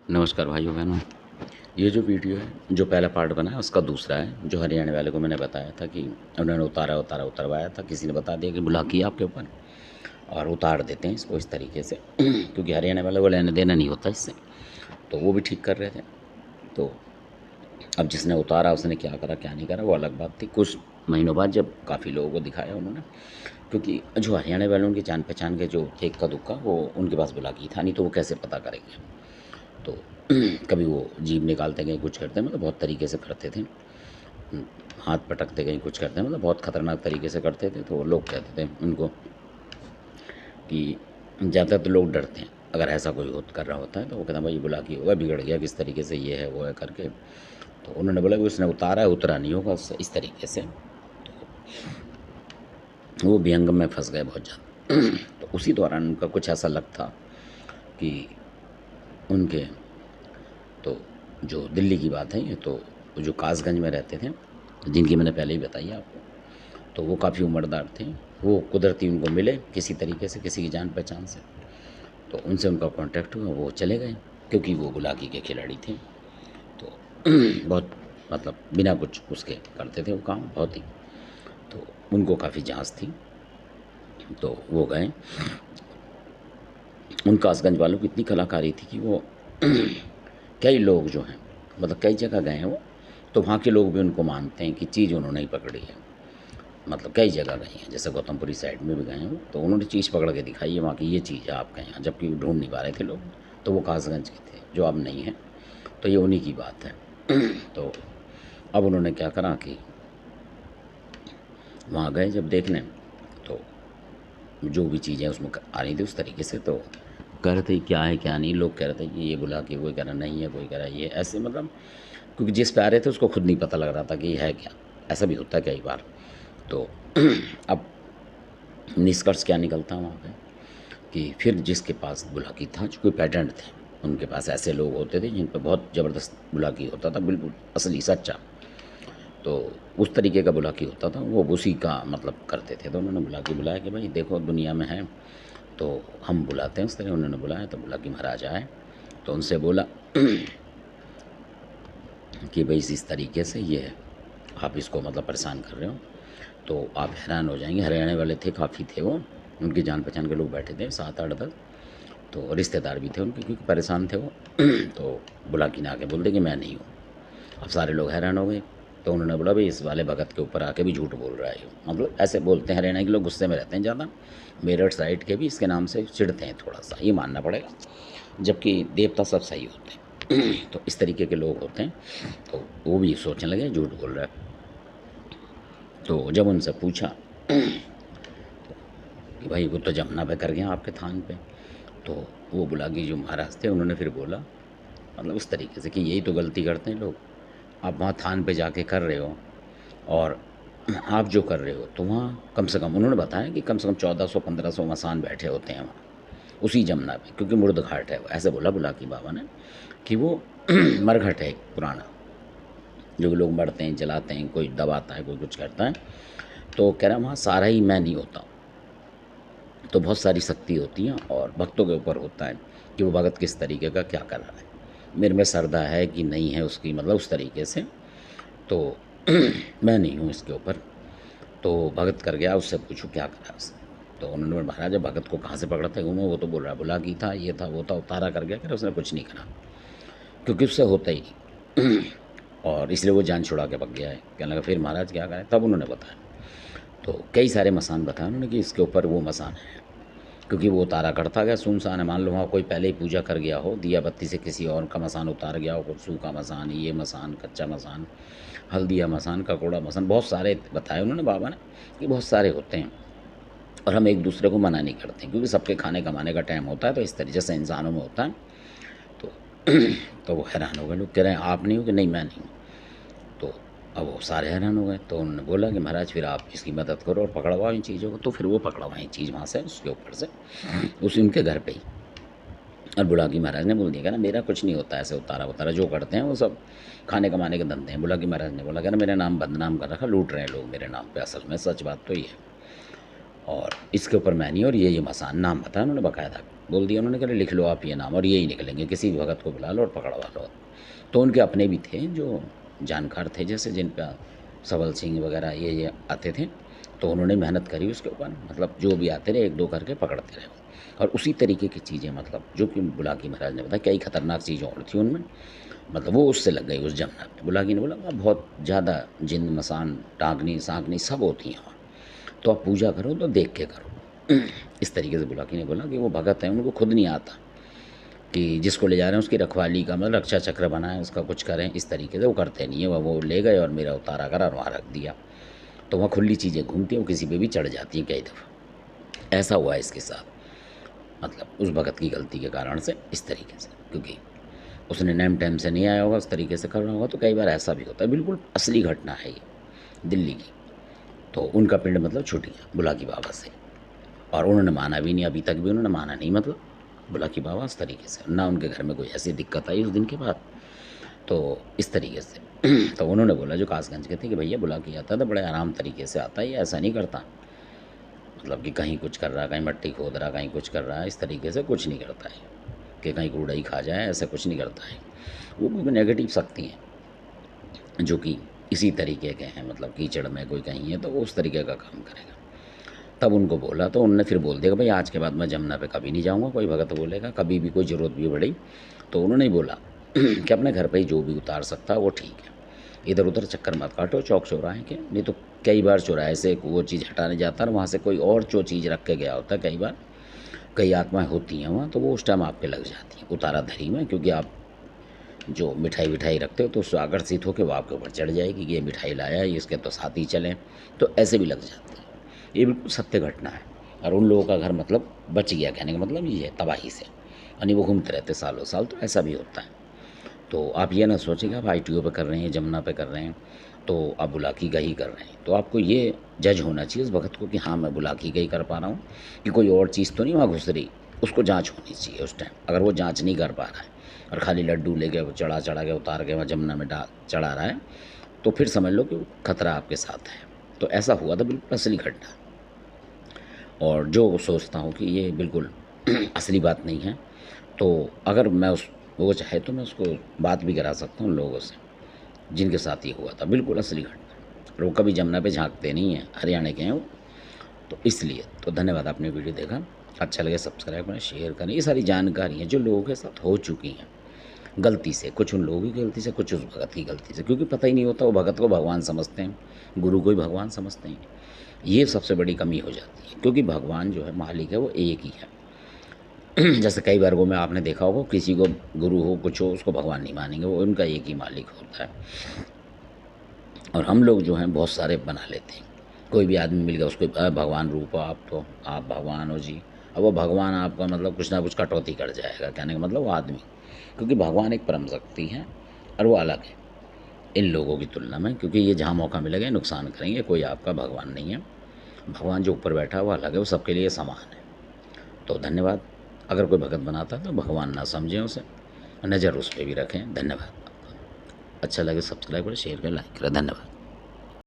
नमस्कार भाइयों बहनों। ये जो वीडियो है, जो पहला पार्ट बना है उसका दूसरा है, जो हरियाणा वाले को मैंने बताया था कि उन्होंने उतरवाया था, किसी ने बता दिया कि बुला किया आपके ऊपर और उतार देते हैं इसको इस तरीके से क्योंकि हरियाणा वाले को लेना देना नहीं होता इससे। तो वो भी ठीक कर रहे थे। तो अब जिसने उतारा उसने क्या करा क्या नहीं करा वो अलग बात थी। कुछ महीनों बाद जब काफ़ी लोगों को दिखाया उन्होंने, क्योंकि जो हरियाणा वाले उनकी जान पहचान के जो थे इक्का दुक्का, वो उनके पास बुला की था, नहीं तो वो कैसे पता करेंगे। तो कभी वो जीभ निकालते कहीं कुछ करते, मतलब बहुत तरीके से करते थे। हाथ पटकते कहीं कुछ करते, मतलब बहुत ख़तरनाक तरीके से करते थे। तो लोग कहते थे उनको कि ज़्यादातर लोग डरते हैं अगर ऐसा कोई कर रहा होता है, तो वो कहते हैं भाई बुला के होगा, बिगड़ गया किस तरीके से, ये है वो है करके। तो उन्होंने बोला कि उसने उतारा है, उतरा नहीं होगा इस तरीके से। तो वो विहंगम में फंस गए बहुत ज़्यादा। तो उसी दौरान उनका कुछ ऐसा लग था कि उनके, तो जो दिल्ली की बात है ये, तो जो कासगंज में रहते थे, जिनकी मैंने पहले ही बताई आपको, तो वो काफ़ी उम्रदार थे। वो कुदरती उनको मिले किसी तरीके से, किसी की जान पहचान से। तो उनसे उनका कांटेक्ट हुआ, वो चले गए क्योंकि वो गुलाकी के खिलाड़ी थे। तो बहुत मतलब बिना कुछ उसके करते थे वो काम बहुत ही। तो उनको काफ़ी जांच थी, तो वो गए। उन कासगंज वालों की इतनी कलाकारी थी कि वो कई लोग जो हैं, मतलब कई जगह गए हैं वो, तो वहाँ के लोग भी उनको मानते हैं कि चीज़ उन्होंने ही पकड़ी है। मतलब कई जगह गए हैं, जैसे गौतमपुरी साइड में भी गए हैं वो, तो उन्होंने चीज़ पकड़ के दिखाई है वहाँ की, ये चीज़ है आपके यहाँ, जबकि ढूंढ नहीं पा रहे थे लोग। तो वो कासगंज के थे, जो अब नहीं है। तो ये उन्हीं की बात है। तो अब उन्होंने क्या करा कि वहाँ गए जब देखने, तो जो भी चीज़ें उसमें आ रही थी उस तरीके से, तो कह रहे थे क्या है क्या नहीं। लोग कह रहे थे कि ये बुला के, कोई कह रहा नहीं है, कोई कह रहा ये ऐसे, मतलब क्योंकि जिस पे आ रहे थे उसको खुद नहीं पता लग रहा था कि ये है क्या। ऐसा भी होता है कई बार। तो अब निष्कर्ष क्या निकलता वहाँ पे कि फिर जिसके पास बुलाकी था, जो कोई पैटर्न थे उनके पास, ऐसे लोग होते थे जिन पर बहुत ज़बरदस्त बुलाकी होता था, बिल्कुल असली सच्चा। तो उस तरीके का बुलाकी होता था, वो उसी का मतलब करते थे। तो उन्होंने बुलाकी बुलाया कि भाई देखो दुनिया में है, तो हम बुलाते हैं उस तरह। उन्होंने बुलाया तो बुलाकी महाराज आए, तो उनसे बोला कि भाई इस तरीके से ये है, आप इसको मतलब परेशान कर रहे हो, तो आप हैरान हो जाएंगे। हरियाणा वाले थे, काफ़ी थे वो, उनकी जान पहचान के लोग बैठे थे 7-8 10, तो रिश्तेदार भी थे उनके, क्योंकि परेशान थे वो। तो बुलाकी ने आके बोल दे कि मैं नहीं हूँ। अब सारे लोग हैरान हो गए। तो उन्होंने बोला भाई इस वाले भगत के ऊपर आके भी झूठ बोल रहा है, मतलब ऐसे बोलते हैं। हरियाणा के लोग गुस्से में रहते हैं ज़्यादा, मेरठ साइड के भी इसके नाम से चिढ़ते हैं थोड़ा सा, ये मानना पड़ेगा, जबकि देवता सब सही होते हैं। तो इस तरीके के लोग होते हैं। तो वो भी सोचने लगे झूठ बोल रहा है। तो जब उनसे पूछा कि भाई वो तो जमुना पे कर गया आपके थान पे, तो वो बुलाकी जो महाराज थे उन्होंने फिर बोला, मतलब उस तरीके से कि यही तो गलती करते हैं लोग, आप वहाँ थान पे जाके कर रहे हो, और आप जो कर रहे हो तो वहाँ कम से कम, उन्होंने बताया कि कम से कम 1400-1500 मसान बैठे होते हैं वहाँ उसी जमुना पे, क्योंकि मुर्द घाट है वो, ऐसे बोला बुलाकी बाबा ने कि वो मरघट है एक पुराना, जो लोग मरते हैं, जलाते हैं, कोई दबाता है, कोई कुछ करता है। तो कह रहा वहाँ सारा ही मैं नहीं होता, तो बहुत सारी शक्ति होती है और भक्तों के ऊपर होता है कि वो भगत किस तरीके का क्या कर रहा है, मेरे में श्रद्धा है कि नहीं है उसकी, मतलब उस तरीके से। तो मैं नहीं हूँ इसके ऊपर। तो भगत कर गया, उससे पूछो क्या करा उसने। तो उन्होंने बोला महाराज भगत को कहाँ से पकड़ते घूमो, वो तो बोल रहा बुला की था, ये था वो था, उतारा कर गया, कर उसने कुछ नहीं करा, क्योंकि उससे होता ही नहीं। और इसलिए वो जान छुड़ा के पक गया है। कहने लगा फिर महाराज क्या करें, तब उन्होंने बताया। तो कई सारे मसान बताया उन्होंने कि इसके ऊपर वो मसान है, क्योंकि वो उतारा करता गया, सुनसान है। मान लो वहाँ कोई पहले ही पूजा कर गया हो, दिया बत्ती से किसी और का मसान उतार गया हो, कुछ सूखा मसान, ये मसान, कच्चा मसान, हल्दिया मसान, ककोड़ा मसान, बहुत सारे बताए उन्होंने बाबा ने कि बहुत सारे होते हैं। और हम एक दूसरे को मना नहीं करते हैं, क्योंकि सबके खाने कमाने का टाइम होता है, तो इस तरीके से इंसानों में होता है। तो तो वो हैरान हो गए, लोग कह रहे हैं आप नहीं हो, कि नहीं मैं नहीं हूँ। तो अब वो सारे हैरान हो गए। तो उन्होंने बोला कि महाराज फिर आप इसकी मदद करो और पकड़वाओ इन चीज़ों को। तो फिर वो पकड़वाएं चीज़ वहाँ से, उसके ऊपर से, उस उनके घर पे ही। और बुलाकी महाराज ने बोल दिया कि ना मेरा कुछ नहीं होता, ऐसे उतारा उतारा जो करते हैं वो सब खाने कमाने के धंधे हैं। बुलाकी महाराज ने बोला कि ना मेरा नाम बदनाम कर रखा, लूट रहे हैं लोग मेरे नाम पे, असल में सच बात तो ये है, और इसके ऊपर मैं नहीं, और ये मसान नाम बताया उन्होंने बाकायदा। बोल दिया उन्होंने, कहा लिख लो आप ये नाम और यही निकलेंगे, किसी भी भगत को बुला लो और पकड़वा लो। तो उनके अपने भी थे जो जानकार थे, जैसे जिन पे सबल सिंह वगैरह ये आते थे, तो उन्होंने मेहनत करी उसके ऊपर, मतलब जो भी आते रहे 1-2 करके पकड़ते रहे। और उसी तरीके की चीज़ें, मतलब जो कि बुलाकी महाराज ने बताया, कई खतरनाक चीज़ें और थी उनमें, मतलब वो उससे लग गई उस जमुना पे। बुलाकी ने बोला वहाँ बहुत ज़्यादा जिन, मसान, टांगनी सांकनी सब होती हैं वहाँ, तो आप पूजा करो तो देख के करो। इस तरीके से बुलाकी ने बोला कि वो भगत हैं, उनको खुद नहीं आता कि जिसको ले जा रहे हैं उसकी रखवाली का, मतलब रक्षा चक्र बनाएं, उसका कुछ करें, इस तरीके से वो करते नहीं है। वो ले गए और मेरा उतारा करा और वहाँ रख दिया। तो वहाँ खुली चीज़ें घूमती हैं, वो किसी पे भी चढ़ जाती हैं कई दफ़ा। ऐसा हुआ है इसके साथ, मतलब उस भगत की गलती के कारण से इस तरीके से, क्योंकि उसने नेम टेम से नहीं आया होगा, उस तरीके से कर रहा होगा, तो कई बार ऐसा भी होता है। बिल्कुल असली घटना है ये दिल्ली की। तो उनका पिंड मतलब छूट गया बुलाकी बाबा से, और उन्होंने माना भी नहीं, अभी तक भी उन्होंने माना नहीं, मतलब बुलाकी बाबा इस तरीके से, ना उनके घर में कोई ऐसी दिक्कत आई उस दिन के बाद। तो इस तरीके से तो उन्होंने बोला जो कासगंज के थे कि भैया बुलाकी आता था बड़े आराम तरीके से आता है, ये ऐसा नहीं करता, मतलब कि कहीं कुछ कर रहा, कहीं मट्टी खोद रहा, कहीं कुछ कर रहा है, इस तरीके से कुछ नहीं करता है कि कहीं कूड़ा ही खा जाए, ऐसा कुछ नहीं करता है। वो क्योंकि नेगेटिव शक्ति हैं जो कि इसी तरीके के हैं, मतलब कीचड़ में कोई कहीं है तो वो उस तरीके का काम करेगा। तब उनको बोला तो उन्होंने फिर बोल दिया कि भाई आज के बाद मैं जमुना पे कभी नहीं जाऊँगा। कोई भगत बोलेगा कभी भी कोई ज़रूरत भी पड़ी तो उन्होंने ही बोला कि अपने घर पे ही जो भी उतार सकता है वो ठीक है, इधर उधर चक्कर मत काटो चौक चौराहे के, नहीं तो कई बार चौराहे से वो चीज़ हटाने जाता है, वहाँ से कोई और जो चीज़ रख के गया होता है, कई बार कई आत्माएं होती हैं वहाँ, तो वो उस टाइम आप पे लग जाती हैं उतारा धरी में, क्योंकि आप जो मिठाई विठाई रखते हो तो उससे आकर्षित होकर वो आपके ऊपर चढ़ जाएगी कि ये मिठाई लाया है, इसके तो साथ ही चलें, तो ऐसे भी लग जाते हैं। ये बिल्कुल सत्य घटना है। और उन लोगों का घर मतलब बच गया, कहने का मतलब ये है तबाही से, यानी वो घूमते रहते सालों साल, तो ऐसा भी होता है। तो आप ये ना सोचें कि आप ITO पे कर रहे हैं, जमुना पे कर रहे हैं, तो आप बुलाकी का ही कर रहे हैं, तो आपको ये जज होना चाहिए उस वक्त को कि हाँ मैं बुलाकी का ही कर पा रहा हूँ, कि कोई और चीज़ तो नहीं वहाँ घुस रही। उसको जांच होनी चाहिए उस टाइम। अगर वो जांच नहीं कर पा रहा है और खाली लड्डू लेके वो चढ़ा चढ़ा के उतार के वहाँ जमुना में डाल चढ़ा रहा है, तो फिर समझ लो कि खतरा आपके साथ है। तो ऐसा हुआ था, बिल्कुल असली घटना। और जो सोचता हूँ कि ये बिल्कुल असली बात नहीं है, तो अगर मैं उस वो चाहे तो मैं उसको बात भी करा सकता हूँ लोगों से जिनके साथ ये हुआ था, बिल्कुल असली घटना। और वो कभी जमुना पे झांकते नहीं हैं, हरियाणा के हैं वो, तो इसलिए। तो धन्यवाद, आपने वीडियो देखा, अच्छा लगे सब्सक्राइब करें, शेयर करें। ये सारी जानकारी हैं जो लोगों के साथ हो चुकी हैं गलती से, कुछ उन लोगों की गलती से, कुछ उस भगत की गलती से, क्योंकि पता ही नहीं होता, वो भगत को भगवान समझते हैं, गुरु को ही भगवान समझते हैं। ये सबसे बड़ी कमी हो जाती है, क्योंकि भगवान जो है मालिक है वो एक ही है। जैसे कई वर्गों में आपने देखा होगा, किसी को गुरु हो कुछ हो उसको भगवान नहीं मानेंगे, वो उनका एक ही मालिक होता है। और हम लोग जो हैं बहुत सारे बना लेते हैं, कोई भी आदमी मिल गया उसको भगवान रूप हो आप, तो आप भगवान हो जी। अब वो भगवान आपका मतलब कुछ ना कुछ कटौती कर जाएगा, कहने का मतलब वो आदमी, क्योंकि भगवान एक परम शक्ति है और वो अलग है इन लोगों की तुलना में, क्योंकि ये जहाँ मौका मिलेगा नुकसान करेंगे, कोई आपका भगवान नहीं है। भगवान जो ऊपर बैठा है वो अलग है, वो सबके लिए समान है। तो धन्यवाद। अगर कोई भगत बनाता है तो भगवान ना समझें उसे, नज़र उस पर भी रखें। धन्यवाद। अच्छा लगे सब्सक्राइब करें, शेयर करें, लाइक करें। धन्यवाद।